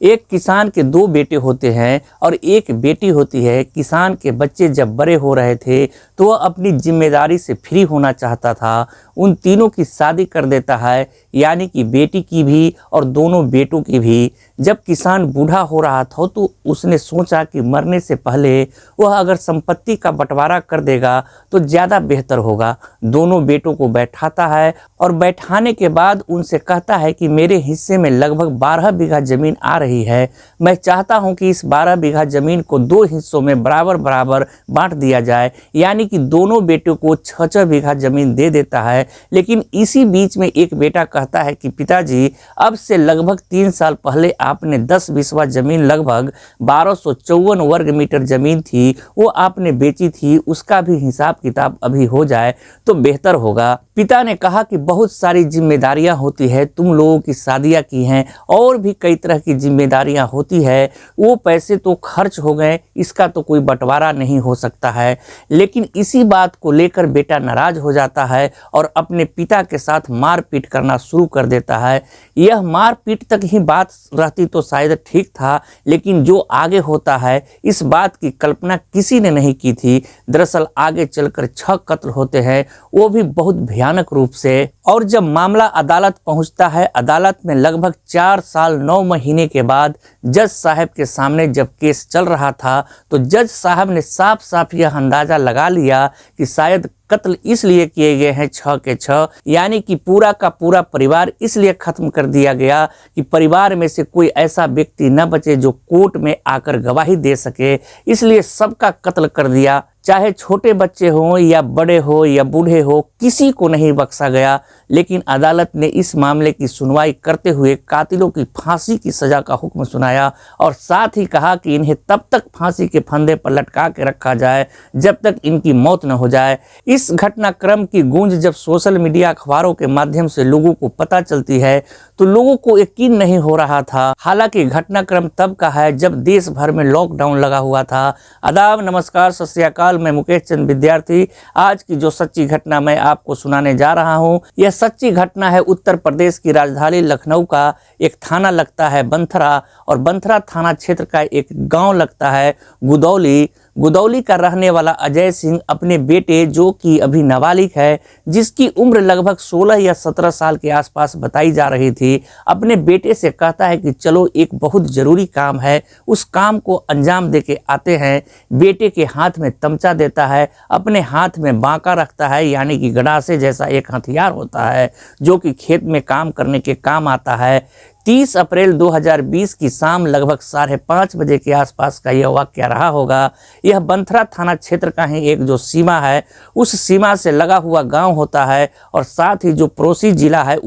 एक किसान के दो बेटे होते हैं और एक बेटी होती है। किसान के बच्चे जब बड़े हो रहे थे तो वह अपनी जिम्मेदारी से फ्री होना चाहता था। उन तीनों की शादी कर देता है, यानी कि बेटी की भी और दोनों बेटों की भी। जब किसान बूढ़ा हो रहा था तो उसने सोचा कि मरने से पहले वह अगर संपत्ति का बंटवारा कर देगा तो ज़्यादा बेहतर होगा। दोनों बेटों को बैठाता है और बैठाने के बाद उनसे कहता है कि मेरे हिस्से में लगभग 12 बीघा ज़मीन आ रही है। मैं चाहता हूं कि इस 12 बीघा ज़मीन को 2 हिस्सों में बराबर बराबर बांट दिया जाए, यानी कि दोनों बेटों को 6-6 बीघा ज़मीन दे देता है। लेकिन इसी बीच में एक बेटा कहता है कि पिताजी, अब से लगभग 3 साल पहले आपने 10 बीसवा ज़मीन लगभग 1254 वर्ग मीटर ज़मीन थी, वो आपने बेची थी, उसका भी हिसाब किताब अभी हो जाए तो बेहतर होगा। पिता ने कहा कि बहुत सारी जिम्मेदारियां होती है, तुम लोगों की शादियां की हैं और भी कई तरह की जिम्मेदारियां होती है, वो पैसे तो खर्च हो गए, इसका तो कोई बंटवारा नहीं हो सकता है। लेकिन इसी बात को लेकर बेटा नाराज हो जाता है और अपने पिता के साथ मारपीट करना शुरू कर देता है। यह मारपीट तक ही बात रहती तो शायद ठीक था, लेकिन जो आगे होता है इस बात की कल्पना किसी ने नहीं की थी। दरअसल आगे चलकर 6 कत्ल होते हैं, वो भी बहुत भयानक रूप से। और जब मामला अदालत पहुंचता है, अदालत में लगभग 4 साल 9 महीने के बाद जज साहब के सामने जब केस चल रहा था तो जज साहब ने साफ साफ यह अंदाजा लगा लिया कि शायद कत्ल इसलिए किए गए हैं 6 के 6, यानी कि पूरा का पूरा परिवार इसलिए खत्म कर दिया गया कि परिवार में से कोई ऐसा व्यक्ति न बचे जो कोर्ट में आकर गवाही दे सके, इसलिए सबका कत्ल कर दिया। चाहे छोटे बच्चे हों या बड़े हो या बूढ़े हो, किसी को नहीं बख्शा गया। लेकिन अदालत ने इस मामले की सुनवाई करते हुए कातिलों की फांसी की सज़ा का हुक्म सुनाया और साथ ही कहा कि इन्हें तब तक फांसी के फंदे पर लटका के रखा जाए जब तक इनकी मौत न हो जाए। इस घटनाक्रम की गूंज जब सोशल मीडिया अखबारों के माध्यम से लोगों को पता चलती है तो लोगों को यकीन नहीं हो रहा था। हालांकि घटनाक्रम तब का है जब देश भर में लॉकडाउन लगा हुआ था। आदाब, नमस्कार, सत श्री अकाल। मैं मुकेश चंद विद्यार्थी। आज की जो सच्ची घटना मैं आपको सुनाने जा रहा हूं, यह सच्ची घटना है उत्तर प्रदेश की राजधानी लखनऊ का एक थाना लगता है बंथरा, और बंथरा थाना क्षेत्र का एक गांव लगता है गुदौली। गुदौली का रहने वाला अजय सिंह अपने बेटे, जो कि अभी नाबालिग है, जिसकी उम्र लगभग 16 या 17 साल के आसपास बताई जा रही थी, अपने बेटे से कहता है कि चलो एक बहुत ज़रूरी काम है, उस काम को अंजाम दे के आते हैं। बेटे के हाथ में तमचा देता है, अपने हाथ में बांका रखता है, यानी कि गड़ासे जैसा एक हथियार होता है जो कि खेत में काम करने के काम आता है। 30 अप्रैल 2020 की शाम लगभग 5:30 बजे के आसपास का यह वाक़या रहा होगा। यह बंथरा थाना क्षेत्र का ही एक जो सीमा है, उस सीमा से लगा हुआ गांव होता है, और साथ ही जो पड़ोसी जिला है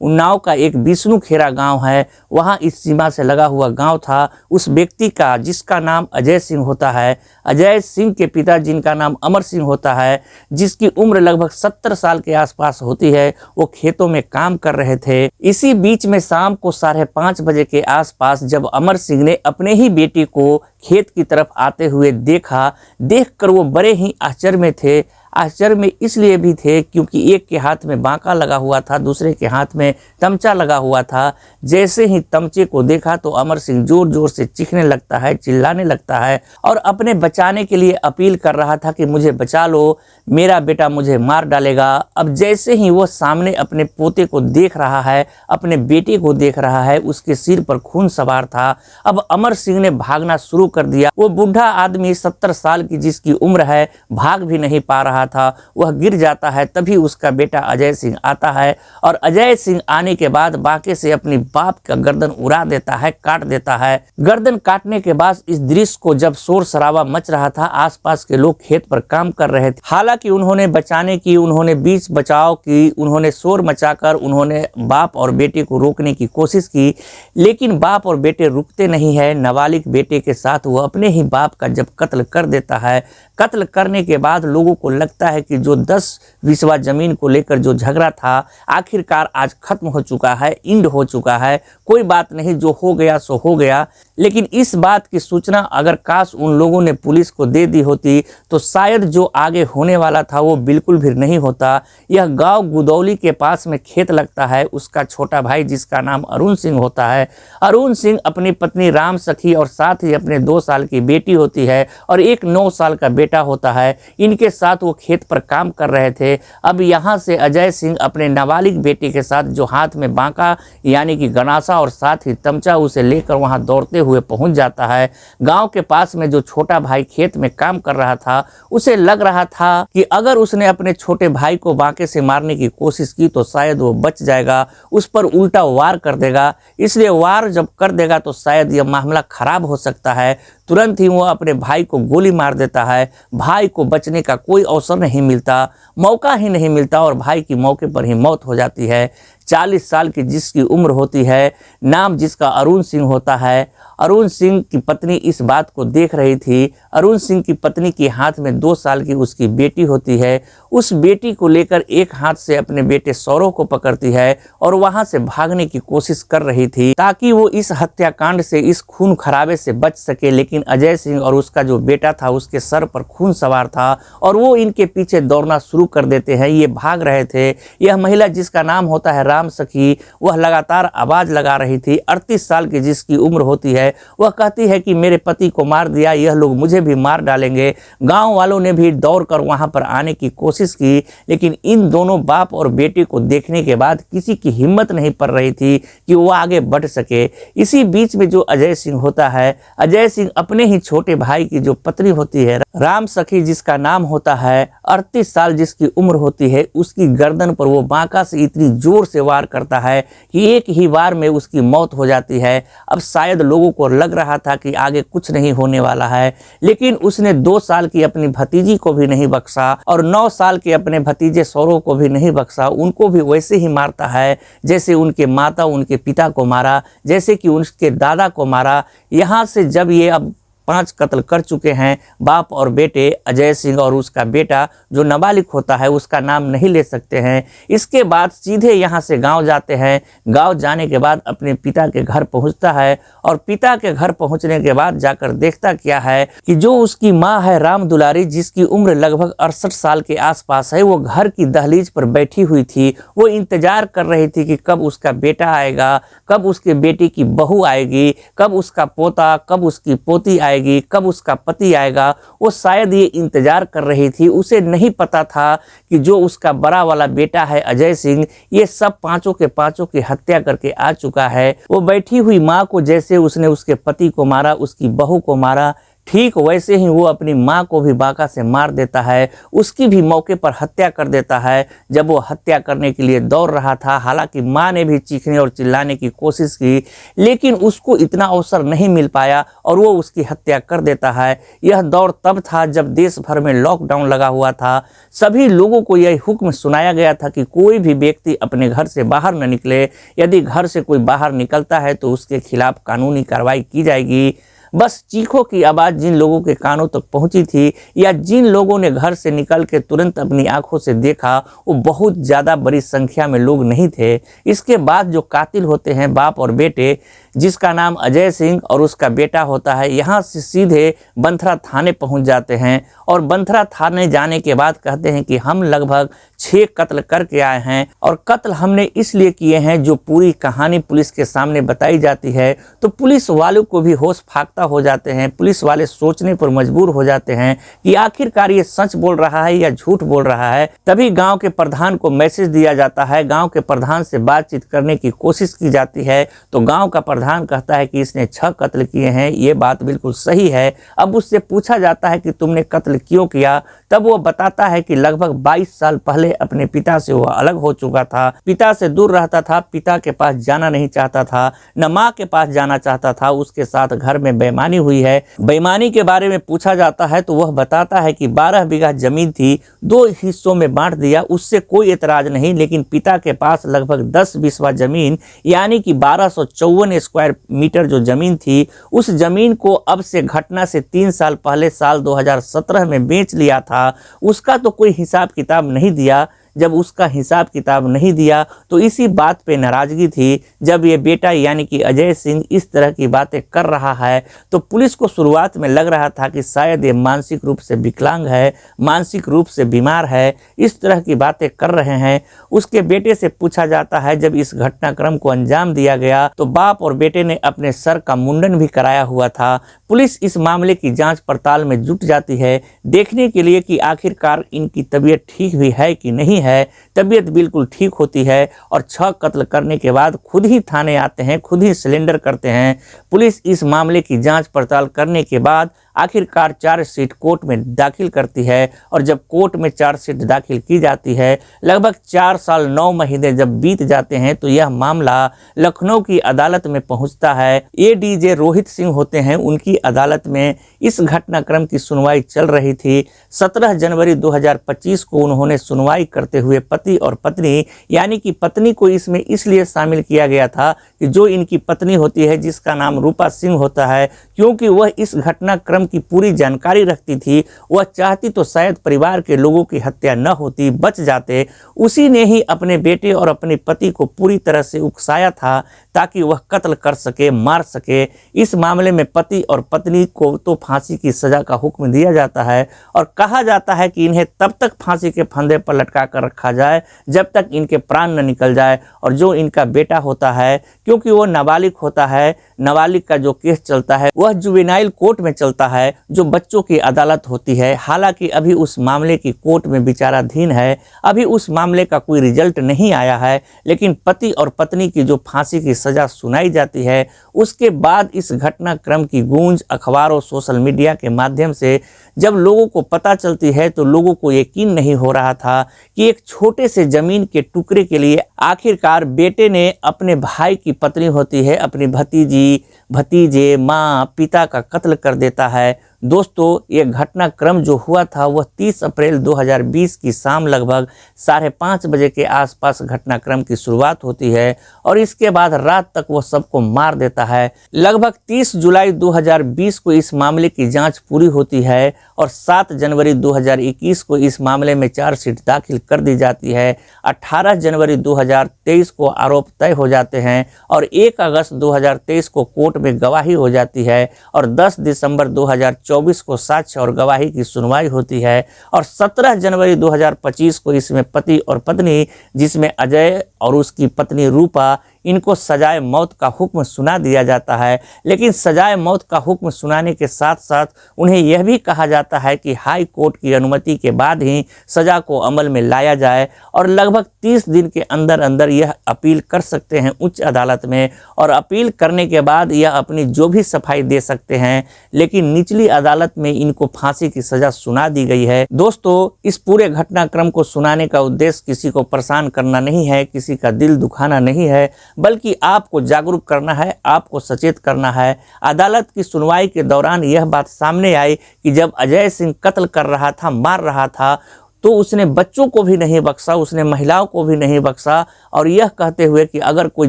उन्नाव का एक विष्णु खेरा गांव है, वहां इस सीमा से लगा हुआ गांव था। उस व्यक्ति का, जिसका नाम अजय सिंह होता है, अजय सिंह के पिता जिनका नाम अमर सिंह होता है, जिसकी उम्र लगभग 70 साल के आसपास होती है, वो खेतों में काम कर रहे थे। इसी बीच में शाम को 5:30 बजे के आसपास जब अमर सिंह ने अपने ही बेटे को खेत की तरफ आते हुए देखा, देखकर वो बड़े ही आश्चर्य में थे। आश्चर्य में इसलिए भी थे क्योंकि एक के हाथ में बांका लगा हुआ था, दूसरे के हाथ में तमचा लगा हुआ था। जैसे ही तमचे को देखा तो अमर सिंह जोर जोर से चीखने लगता है, चिल्लाने लगता है और अपने बचाने के लिए अपील कर रहा था कि मुझे बचा लो, मेरा बेटा मुझे मार डालेगा। अब जैसे ही वो सामने अपने पोते को देख रहा है, अपने बेटे को देख रहा है, उसके सिर पर खून सवार था। अब अमर सिंह ने भागना शुरू कर दिया। वो बूढ़ा आदमी 70 साल की जिसकी उम्र है, भाग भी नहीं पा रहा था, वह गिर जाता है। तभी उसका बेटा अजय सिंह आता है और अजय सिंह आने के बाद बांके से अपनी बाप का गर्दन उड़ा देता है, काट देता है। गर्दन काटने के बाद इस दृश्य को जब शोर शराबा मच रहा था, आसपास के लोग खेत पर काम कर रहे थे। हालांकि उन्होंने बचाने की, उन्होंने बीच बचाव की, उन्होंने शोर मचाकर उन्होंने बाप और बेटे को रोकने की कोशिश की, लेकिन बाप और बेटे रुकते नहीं है। नाबालिग बेटे के साथ वो अपने ही बाप का जब कत्ल कर देता है, कत्ल करने के बाद लोगों को लगता है कि जो 10 बिस्वा जमीन को लेकर जो झगड़ा था आखिरकार आज खत्म हो चुका है, इंड हो चुका है, कोई बात नहीं, जो हो गया सो हो गया। लेकिन इस बात की सूचना अगर काश उन लोगों ने पुलिस को दे दी होती तो शायद जो आगे होने वाला था वो बिल्कुल भी नहीं होता। यह गांव गुदौली के पास में खेत लगता है, उसका छोटा भाई जिसका नाम अरुण सिंह होता है। अरुण सिंह अपनी पत्नी राम सखी और साथ ही अपने 2 साल की बेटी होती है और एक 9 साल का बेटा होता है। इनके साथ वो खेत पर काम कर रहे थे। अब यहाँ से अजय सिंह अपने नाबालिग बेटे के साथ, जो हाथ में बांका यानी कि गनासा और साथ ही तमचा उसे लेकर वहाँ दौड़ते हुए पहुँच जाता है। गांव के पास में जो छोटा भाई खेत में काम कर रहा था उसे लग रहा था कि अगर उसने अपने छोटे भाई को बांके से मारने की कोशिश की तो शायद वो बच जाएगा, उस पर उल्टा वार कर देगा। इसलिए वार जब कर देगा तो शायद यह मामला खराब हो सकता है। तुरंत ही वो अपने भाई को गोली मार देता है। भाई को बचने का कोई अवसर नहीं मिलता, मौका ही नहीं मिलता और भाई की मौके पर ही मौत हो जाती है। 40 साल की जिसकी उम्र होती है, नाम जिसका अरुण सिंह होता है। अरुण सिंह की पत्नी इस बात को देख रही थी। अरुण सिंह की पत्नी के हाथ में 2 साल की उसकी बेटी होती है। उस बेटी को लेकर एक हाथ से अपने बेटे सौरव को पकड़ती है और वहां से भागने की कोशिश कर रही थी ताकि वो इस हत्याकांड से, इस खून खराबे से बच सके। लेकिन अजय सिंह और उसका जो बेटा था उसके सर पर खून सवार था और वो इनके पीछे दौड़ना शुरू कर देते हैं। ये भाग रहे थे। यह महिला जिसका नाम होता है राम सखी, वह लगातार आवाज लगा रही थी। 38 साल की जिसकी उम्र होती है, वह कहती है कि मेरे पति को मार दिया, यह लोग मुझे भी मार डालेंगे। गांव वालों ने भी दौड़कर वहां पर आने की कोशिश की, लेकिन इन दोनों बाप और बेटे को देखने के बाद किसी की हिम्मत नहीं पड़ रही थी कि वो आगे बढ़ सके। इसी बीच में जो अजय सिंह होता है, अजय सिंह अपने ही छोटे भाई की जो पत्नी होती है राम सखी जिसका नाम होता है, 38 साल जिसकी उम्र होती है, उसकी गर्दन पर वो बांका से इतनी जोर से वार करता है कि एक ही वार में उसकी मौत हो जाती है। अब शायद लोगों को लग रहा था कि आगे कुछ नहीं होने वाला है, लेकिन उसने 2 साल की अपनी भतीजी को भी नहीं बख्शा और 9 साल के अपने भतीजे सौरव को भी नहीं बख्शा। उनको भी वैसे ही मारता है जैसे उनके माता उनके पिता को मारा, जैसे कि उनके दादा को मारा। यहाँ से जब ये अब 5 कत्ल कर चुके हैं, बाप और बेटे, अजय सिंह और उसका बेटा जो नाबालिग होता है, उसका नाम नहीं ले सकते हैं। इसके बाद सीधे यहाँ से गांव जाते हैं। गांव जाने के बाद अपने पिता के घर पहुँचता है और पिता के घर पहुँचने के बाद जाकर देखता क्या है कि जो उसकी माँ है राम दुलारी, जिसकी उम्र लगभग 68 साल के आसपास है, वो घर की दहलीज पर बैठी हुई थी। वो इंतजार कर रही थी कि कब उसका बेटा आएगा, कब उसके बेटे की बहू आएगी, कब उसका पोता, कब उसकी पोती आएगी, कब उसका पति आएगा। वो शायद ये इंतजार कर रही थी। उसे नहीं पता था कि जो उसका बड़ा वाला बेटा है अजय सिंह, ये सब पांचों के पांचों की हत्या करके आ चुका है। वो बैठी हुई माँ को जैसे उसने उसके पति को मारा, उसकी बहू को मारा, ठीक वैसे ही वो अपनी माँ को भी बांका से मार देता है। उसकी भी मौके पर हत्या कर देता है जब वो हत्या करने के लिए दौड़ रहा था। हालांकि माँ ने भी चीखने और चिल्लाने की कोशिश की, लेकिन उसको इतना अवसर नहीं मिल पाया और वो उसकी हत्या कर देता है। यह दौर तब था जब देश भर में लॉकडाउन लगा हुआ था। सभी लोगों को यह हुक्म सुनाया गया था कि कोई भी व्यक्ति अपने घर से बाहर न निकले। यदि घर से कोई बाहर निकलता है तो उसके खिलाफ कानूनी कार्रवाई की जाएगी। बस चीखों की आवाज़ जिन लोगों के कानों तक पहुंची थी या जिन लोगों ने घर से निकल के तुरंत अपनी आंखों से देखा, वो बहुत ज़्यादा बड़ी संख्या में लोग नहीं थे। इसके बाद जो कातिल होते हैं बाप और बेटे, जिसका नाम अजय सिंह और उसका बेटा होता है, यहाँ से सीधे बंथरा थाने पहुँच जाते हैं और बंथरा थाने जाने के बाद कहते हैं कि हम लगभग 6 कत्ल करके आए हैं और कत्ल हमने इसलिए किए हैं। जो पूरी कहानी पुलिस के सामने बताई जाती है तो पुलिस वालों को भी होश फाख्ता हो जाते हैं। पुलिस वाले सोचने पर मजबूर हो जाते हैं कि आखिरकार ये सच बोल रहा है या झूठ बोल रहा है। तभी गांव के प्रधान को मैसेज दिया जाता है। गांव के प्रधान से बातचीत करने की कोशिश की जाती है तो गांव का प्रधान कहता है कि इसने 6 कत्ल किए हैं, ये बात बिल्कुल सही है। अब उससे पूछा जाता है कि तुमने कत्ल क्यों किया, तब वो बताता है कि लगभग 22 साल पहले अपने पिता से वो अलग हो चुका था, पिता से दूर रहता था, पिता के पास जाना नहीं चाहता था, न माँ के पास जाना चाहता था। उसके साथ घर में बेईमानी हुई है। बेईमानी के बारे में पूछा जाता है तो वह बताता है कि 12 बीघा जमीन थी, 2 हिस्सों में बांट दिया, उससे कोई एतराज नहीं, लेकिन पिता के पास लगभग 10 बिस्वा जमीन यानी कि 1254 स्क्वायर मीटर जो जमीन थी, उस जमीन को अब से घटना से 3 साल पहले साल 2017 में बेच लिया था। उसका तो कोई हिसाब किताब नहीं दिया। जब उसका हिसाब किताब नहीं दिया तो इसी बात पे नाराज़गी थी। जब ये बेटा यानी कि अजय सिंह इस तरह की बातें कर रहा है तो पुलिस को शुरुआत में लग रहा था कि शायद ये मानसिक रूप से विकलांग है, मानसिक रूप से बीमार है, इस तरह की बातें कर रहे हैं। उसके बेटे से पूछा जाता है जब इस घटनाक्रम को अंजाम दिया गया तो बाप और बेटे ने अपने सर का मुंडन भी कराया हुआ था। पुलिस इस मामले की जांच पड़ताल में जुट जाती है देखने के लिए कि आखिरकार इनकी तबीयत ठीक भी है कि नहीं है। तबीयत बिल्कुल ठीक होती है और 6 कत्ल करने के बाद खुद ही थाने आते हैं, खुद ही सिलेंडर करते हैं। पुलिस इस मामले की जांच पड़ताल करने के बाद आखिरकार चार्जशीट कोर्ट में दाखिल करती है और जब कोर्ट में चार्जशीट दाखिल की जाती है लगभग 4 साल 9 महीने जब बीत जाते हैं तो यह मामला लखनऊ की अदालत में पहुंचता है। एडीजे रोहित सिंह होते हैं, उनकी अदालत में इस घटनाक्रम की सुनवाई चल रही थी। 17 जनवरी 2025 को उन्होंने सुनवाई करते हुए पति और पत्नी यानी कि पत्नी को इसमें इसलिए शामिल किया गया था कि जो इनकी पत्नी होती है जिसका नाम रूपा सिंह होता है, क्योंकि वह इस घटनाक्रम की पूरी जानकारी रखती थी। वह चाहती तो शायद परिवार के लोगों की हत्या न होती, बच जाते। उसी ने ही अपने बेटे और अपने पति को पूरी तरह से उकसाया था ताकि वह कत्ल कर सके, मार सके। इस मामले में पति और पत्नी को तो फांसी की सजा का हुक्म दिया जाता है और कहा जाता है कि इन्हें तब तक फांसी के फंदे पर लटका कर रखा जाए जब तक इनके प्राण न निकल जाए। और जो इनका बेटा होता है, क्योंकि वो नाबालिग होता है, नाबालिग का जो केस चलता है वह जुवेनाइल कोर्ट में चलता है जो बच्चों की अदालत होती है। हालांकि अभी उस मामले की कोर्ट में विचाराधीन है, अभी उस मामले का कोई रिजल्ट नहीं आया है, लेकिन पति और पत्नी की जो फांसी की सजा सुनाई जाती है उसके बाद इस घटनाक्रम की गूंज अखबारों, सोशल मीडिया के माध्यम से जब लोगों को पता चलती है तो लोगों को यकीन नहीं हो रहा था कि एक छोटे से जमीन के टुकड़े के लिए आखिरकार बेटे ने अपने भाई की पत्नी होती है, अपनी भतीजी, भतीजे, माँ, पिता का कत्ल कर देता है। दोस्तों, ये घटनाक्रम जो हुआ था वह 30 अप्रैल 2020 की शाम लगभग 5:30 बजे के आसपास घटनाक्रम की शुरुआत होती है और इसके बाद रात तक वह सबको मार देता है। लगभग 30 जुलाई 2020 को इस मामले की जांच पूरी होती है और 7 जनवरी 2021 को इस मामले में चार्जशीट दाखिल कर दी जाती है। 18 जनवरी 2023 को आरोप तय हो जाते हैं और 1 अगस्त 2023 को कोर्ट में गवाही हो जाती है और 10 दिसंबर 2024 को साक्ष्य और गवाही की सुनवाई होती है और 17 जनवरी 2025 को इसमें पति और पत्नी, जिसमें अजय और उसकी पत्नी रूपा, इनको सजाए मौत का हुक्म सुना दिया जाता है। लेकिन सजाए मौत का हुक्म सुनाने के साथ साथ उन्हें यह भी कहा जाता है कि हाई कोर्ट की अनुमति के बाद ही सजा को अमल में लाया जाए और लगभग 30 दिन के अंदर अंदर यह अपील कर सकते हैं उच्च अदालत में और अपील करने के बाद यह अपनी जो भी सफाई दे सकते हैं। लेकिन निचली अदालत में इनको फांसी की सजा सुना दी गई है। दोस्तों, इस पूरे घटनाक्रम को सुनाने का उद्देश्य किसी को परेशान करना नहीं है, किसी का दिल दुखाना नहीं है, बल्कि आपको जागरूक करना है, आपको सचेत करना है। अदालत की सुनवाई के दौरान यह बात सामने आई कि जब अजय सिंह कत्ल कर रहा था, मार रहा था, तो उसने बच्चों को भी नहीं बख्शा, उसने महिलाओं को भी नहीं बख्शा और यह कहते हुए कि अगर कोई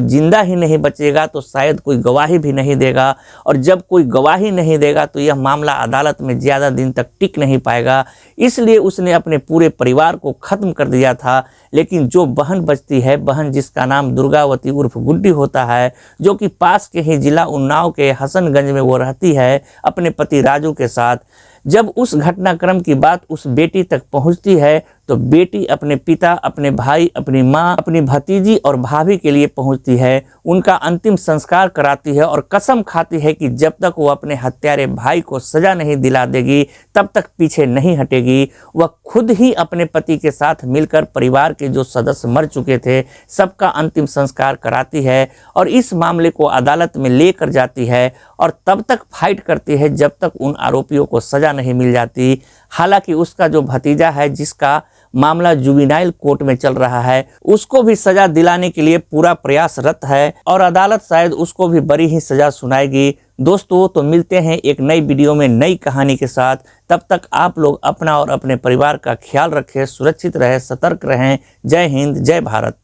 जिंदा ही नहीं बचेगा तो शायद कोई गवाही भी नहीं देगा और जब कोई गवाही नहीं देगा तो यह मामला अदालत में ज़्यादा दिन तक टिक नहीं पाएगा। इसलिए उसने अपने पूरे परिवार को ख़त्म कर दिया था। लेकिन जो बहन बचती है, बहन जिसका नाम दुर्गावती उर्फ गुड्डी होता है, जो कि पास के ही जिला उन्नाव के हसनगंज में वो रहती है अपने पति राजू के साथ, जब उस घटनाक्रम की बात उस बेटी तक पहुंचती है तो बेटी अपने पिता, अपने भाई, अपनी माँ, अपनी भतीजी और भाभी के लिए पहुंचती है, उनका अंतिम संस्कार कराती है और कसम खाती है कि जब तक वो अपने हत्यारे भाई को सजा नहीं दिला देगी तब तक पीछे नहीं हटेगी। वह खुद ही अपने पति के साथ मिलकर परिवार के जो सदस्य मर चुके थे सबका अंतिम संस्कार कराती है और इस मामले को अदालत में लेकर जाती है और तब तक फाइट करती है जब तक उन आरोपियों को सजा नहीं मिल जाती। हालांकि उसका जो भतीजा है, जिसका मामला जुवेनाइल कोर्ट में चल रहा है, उसको भी सजा दिलाने के लिए पूरा प्रयासरत है और अदालत शायद उसको भी बड़ी ही सजा सुनाएगी। दोस्तों, तो मिलते हैं एक नई वीडियो में नई कहानी के साथ। तब तक आप लोग अपना और अपने परिवार का ख्याल रखें, सुरक्षित रहें, सतर्क रहें। जय हिंद, जय भारत।